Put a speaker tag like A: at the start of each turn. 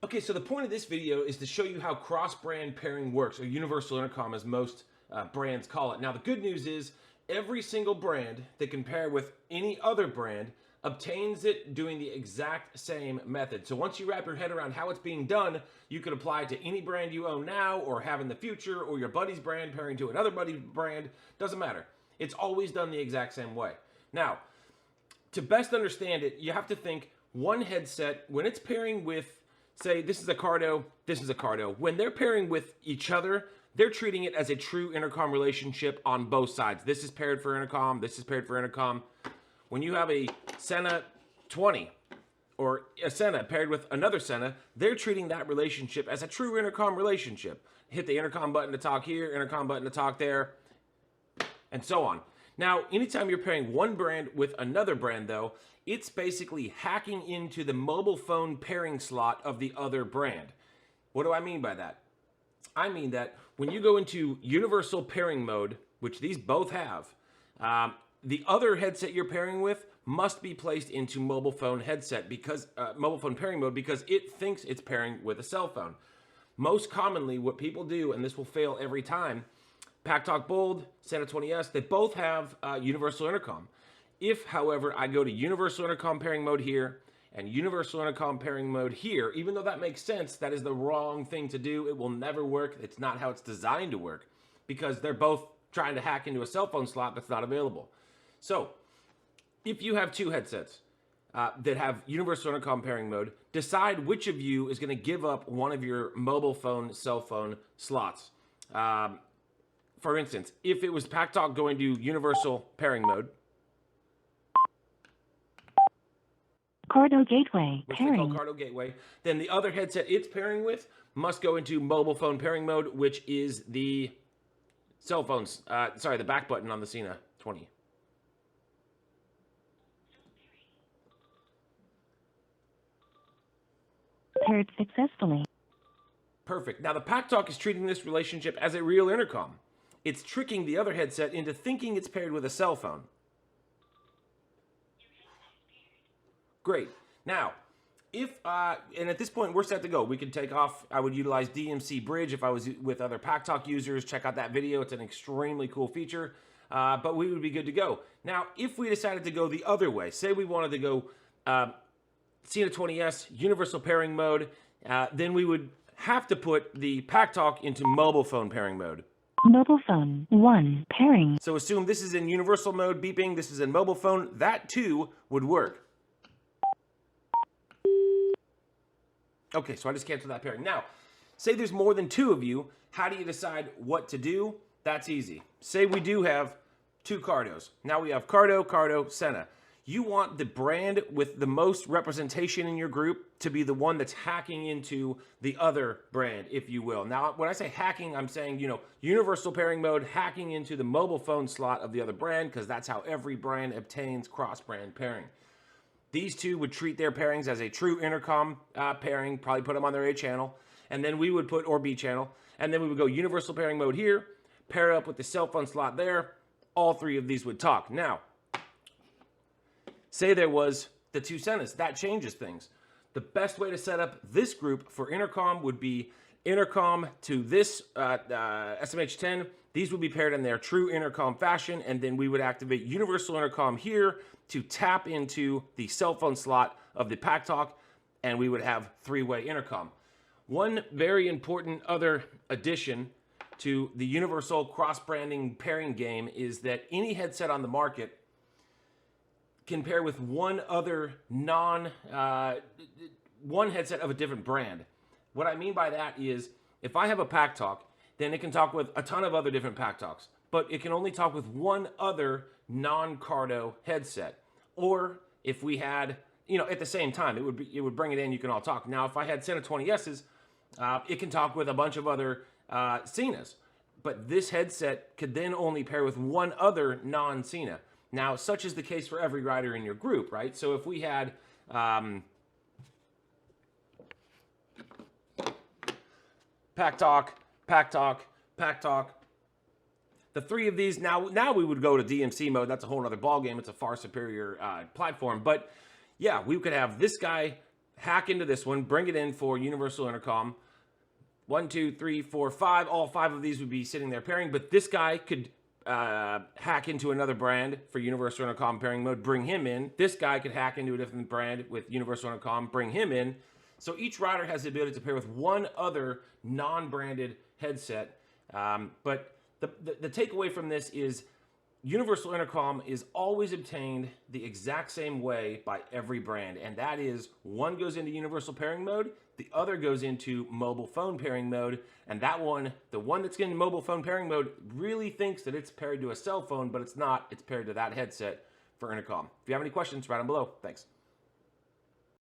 A: Okay, so the point of this video is to show you how cross-brand pairing works, or universal intercom as most brands call it. Now, the good news is every single brand that can pair with any other brand obtains it doing the exact same method. So once you wrap your head around how it's being done, you can apply it to any brand you own now or have in the future, or your buddy's brand pairing to another buddy's brand. Doesn't matter. It's always done the exact same way. Now, to best understand it, you have to think one headset, when it's pairing with, say, this is a Cardo, this is a Cardo. When they're pairing with each other, they're treating it as a true intercom relationship on both sides. This is paired for intercom, this is paired for intercom. When you have a Senna 20 or a Senna paired with another Senna, they're treating that relationship as a true intercom relationship. Hit the intercom button to talk here, intercom button to talk there, and so on. Now, anytime you're pairing one brand with another brand, though, it's basically hacking into the mobile phone pairing slot of the other brand. What do I mean by that? I mean that when you go into universal pairing mode, which these both have, the other headset you're pairing with must be placed into mobile phone headset because mobile phone pairing mode, because it thinks it's pairing with a cell phone. Most commonly, what people do, and this will fail every time, PACKTALK Bold, Senna 20S, they both have universal intercom. If, however, I go to universal intercom pairing mode here and universal intercom pairing mode here, even though that makes sense, that is the wrong thing to do. It will never work. It's not how it's designed to work, because they're both trying to hack into a cell phone slot that's not available. So if you have two headsets that have universal intercom pairing mode, decide which of you is going to give up one of your mobile phone, cell phone slots. For instance, if it was PACKTALK going to universal pairing mode,
B: Cardo Gateway
A: which
B: pairing.
A: they call Cardo Gateway, then the other headset it's pairing with must go into mobile phone pairing mode, which is the cell phones, the back button on the Senna 20.
B: Paired successfully.
A: Perfect. Now the PACKTALK is treating this relationship as a real intercom. It's tricking the other headset into thinking it's paired with a cell phone. Great. Now, if, and at this point we're set to go. We can take off. I would utilize DMC Bridge if I was with other PACKTALK users. Check out that video. It's an extremely cool feature, but we would be good to go. Now, if we decided to go the other way, say we wanted to go Senna 20S, universal pairing mode, then we would have to put the PACKTALK into mobile phone pairing mode.
B: Mobile phone 1 pairing.
A: So assume this is in universal mode, beeping, this is in mobile phone, that too would work. Okay, so I just canceled that pairing. Now, say there's more than two of you, how do you decide what to do? That's easy. Say we do have two Cardos. Now we have Cardo, Senna. You want the brand with the most representation in your group to be the one that's hacking into the other brand, if you will. Now, when I say hacking, I'm saying, universal pairing mode, hacking into the mobile phone slot of the other brand, because that's how every brand obtains cross-brand pairing. These two would treat their pairings as a true intercom pairing, probably put them on their A channel, and then we would put, or B channel, and then we would go universal pairing mode here, pair up with the cell phone slot there, all three of these would talk. Now, say there was the two Sennas, that changes things. The best way to set up this group for intercom would be intercom to this SMH10. These would be paired in their true intercom fashion, and then we would activate universal intercom here to tap into the cell phone slot of the PACKTALK, and we would have three-way intercom. One very important other addition to the universal cross-branding pairing game is that any headset on the market can pair with one other one headset of a different brand. What I mean by that is, if I have a PACKTALK, then it can talk with a ton of other different PACKTALKs, but it can only talk with one other non-Cardo headset. Or if we had, at the same time, it would bring it in, you can all talk. Now, if I had Senna 20S's, it can talk with a bunch of other Sennas, but this headset could then only pair with one other non-Senna. Now, such is the case for every rider in your group, right? So if we had PACKTALK, the three of these, now we would go to DMC mode. That's a whole other ballgame. It's a far superior platform. But yeah, we could have this guy hack into this one, bring it in for universal intercom. 1, 2, 3, 4, 5. All 5 of these would be sitting there pairing, but this guy could hack into another brand for universal intercom pairing mode, bring him in. This guy could hack into a different brand with universal intercom, bring him in. So each router has the ability to pair with one other non-branded headset. But the takeaway from this is universal intercom is always obtained the exact same way by every brand, and that is one goes into universal pairing mode, the other goes into mobile phone pairing mode, and that one, the one that's in mobile phone pairing mode, really thinks that it's paired to a cell phone, but it's not. It's paired to that headset for intercom. If you have any questions, write them below. Thanks.